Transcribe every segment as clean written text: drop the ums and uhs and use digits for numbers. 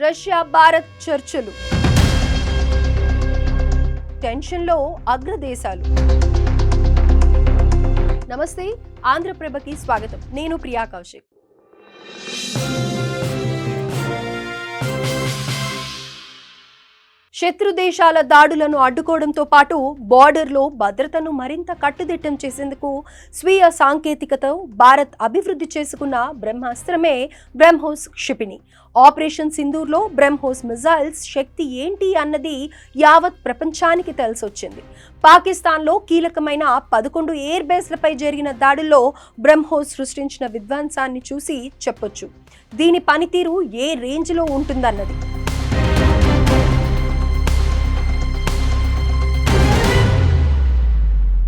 Russia Bharat చర్చలు, టెన్షన్లో అగ్రదేశాలు. నమస్తే, ఆంధ్రప్రభకి స్వాగతం. నేను ప్రియా కౌశిక్. శత్రు దేశాల దాడులను అడ్డుకోవడంతో పాటు బార్డర్లో భద్రతను మరింత కట్టుదిట్టం చేసేందుకు స్వీయ సాంకేతికతో భారత్ అభివృద్ధి చేసుకున్న బ్రహ్మాస్త్రమే బ్రహ్మోస్ క్షిపణి. ఆపరేషన్ సింధూర్లో బ్రహ్మోస్ మిజైల్స్ శక్తి ఏంటి అన్నది యావత్ ప్రపంచానికి తెలిసొచ్చింది. పాకిస్తాన్లో కీలకమైన 11 ఎయిర్ బేస్లపై జరిగిన దాడుల్లో బ్రహ్మోస్ సృష్టించిన విధ్వంసాన్ని చూసి చెప్పొచ్చు దీని పనితీరు ఏ రేంజ్లో ఉంటుందన్నది.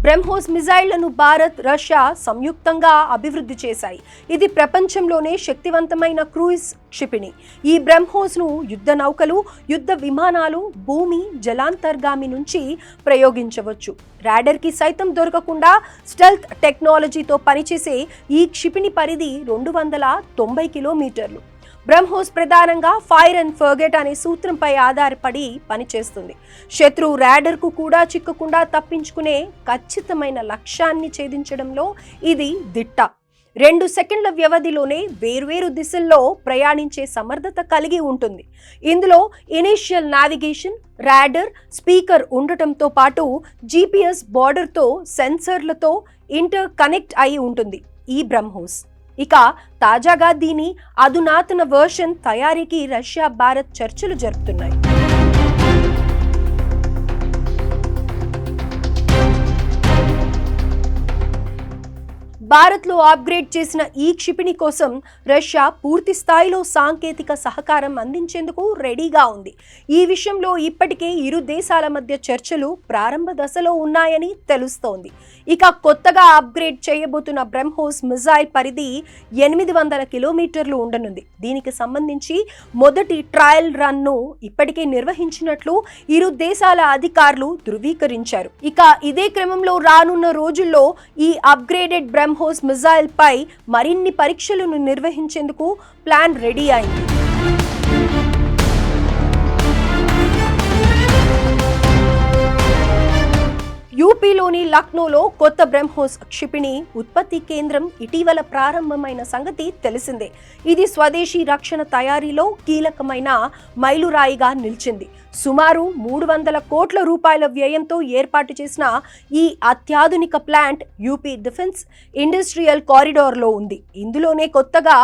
బ్రహ్మోస్ మిజైళ్లను భారత్, రష్యా సంయుక్తంగా అభివృద్ధి చేశాయి. ఇది ప్రపంచంలోనే శక్తివంతమైన క్రూయిజ్ క్షిపణి. ఈ బ్రహ్మోస్ను యుద్ధ నౌకలు, యుద్ధ విమానాలు, భూమి, జలాంతర్గామి నుంచి ప్రయోగించవచ్చు. రాడర్కి సైతం దొరకకుండా స్టెల్త్ టెక్నాలజీతో పనిచేసే ఈ క్షిపణి పరిధి 290 కిలోమీటర్లు. బ్రహ్మోస్ ప్రధానంగా ఫైర్ అండ్ ఫర్గెట్ అనే సూత్రంపై ఆధారపడి పనిచేస్తుంది. శత్రువు రాడర్కు కూడా చిక్కకుండా తప్పించుకునే ఖచ్చితమైన లక్ష్యాన్ని ఛేదించడంలో ఇది దిట్ట. 2 సెకండ్ల వ్యవధిలోనే వేర్వేరు దిశల్లో ప్రయాణించే సమర్థత కలిగి ఉంటుంది. ఇందులో ఇనీషియల్ నావిగేషన్, రాడర్, స్పీకర్ ఉండటంతో పాటు GPS బార్డర్తో సెన్సర్లతో ఇంటర్ కనెక్ట్ అయి ఉంటుంది ఈ బ్రహ్మోస్. ఇక తాజాగా దీని అధునాతన వర్షన్ తయారీకి రష్యా, భారత్ చర్చలు జరుపుతున్నాయి. భారత్లో అప్గ్రేడ్ చేసిన ఈ క్షిపణి కోసం రష్యా పూర్తి స్థాయిలో సాంకేతిక సహకారం అందించేందుకు రెడీగా ఉంది. ఈ విషయంలో ఇప్పటికే ఇరు దేశాల మధ్య చర్చలు ప్రారంభ దశలో ఉన్నాయని తెలుస్తోంది. ఇక కొత్తగా అప్గ్రేడ్ చేయబోతున్న బ్రహ్మోస్ మిజైల్ పరిధి 800 కిలోమీటర్లు ఉండనుంది. దీనికి సంబంధించి మొదటి ట్రయల్ రన్ను ఇప్పటికే నిర్వహించినట్లు ఇరు దేశాల అధికారులు ధృవీకరించారు. ఇక ఇదే క్రమంలో రానున్న రోజుల్లో ఈ అప్గ్రేడెడ్ బ్రహ్మోస్ మిజైల్ పై మరిన్ని పరీక్షలను నిర్వహించేందుకు ప్లాన్ రెడీ అయింది. యూపీలోని లక్నోలో కొత్త బ్రహ్మోస్ క్షిపణి ఉత్పత్తి కేంద్రం ఇటీవల ప్రారంభమైన సంగతి తెలిసిందే. ఇది స్వదేశీ రక్షణ తయారీలో కీలకమైన మైలురాయిగా నిలిచింది. సుమారు 300 కోట్ల రూపాయల వ్యయంతో ఏర్పాటు చేసిన ఈ అత్యాధునిక ప్లాంట్ యూపీ డిఫెన్స్ ఇండస్ట్రియల్ కారిడార్లో ఉంది. ఇందులోనే కొత్తగా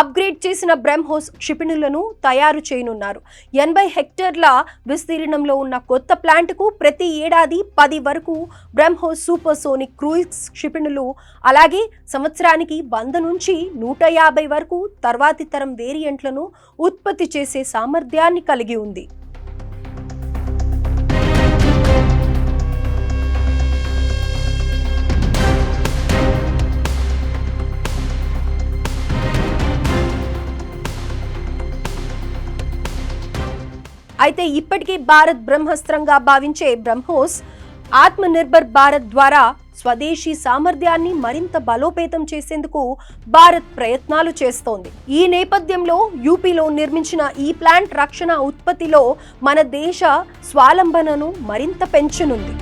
అప్గ్రేడ్ చేసిన బ్రహ్మోస్ క్షిపణులను తయారు చేయనున్నారు. 80 హెక్టార్ల విస్తీర్ణంలో ఉన్న కొత్త ప్లాంట్కు ప్రతి ఏడాది 10 వరకు బ్రహ్మోస్ సూపర్సోనిక్ క్రూయిజ్ క్షిపణులు, అలాగే సంవత్సరానికి 100 నుంచి 150 వరకు తర్వాతి తరం వేరియంట్లను ఉత్పత్తి చేసే సామర్థ్యాన్ని కలిగి ఉంది. అయితే ఇప్పటికే భారత్ బ్రహ్మాస్త్రంగా భావించే బ్రహ్మోస్ ఆత్మనిర్భర్ భారత్ ద్వారా స్వదేశీ సామర్థ్యాన్ని మరింత బలోపేతం చేసేందుకు భారత్ ప్రయత్నాలు చేస్తోంది. ఈ నేపథ్యంలో యూపీలో నిర్మించిన ఈ ప్లాంట్ రక్షణ ఉత్పత్తిలో మన దేశ స్వావలంబనను మరింత పెంచనుంది.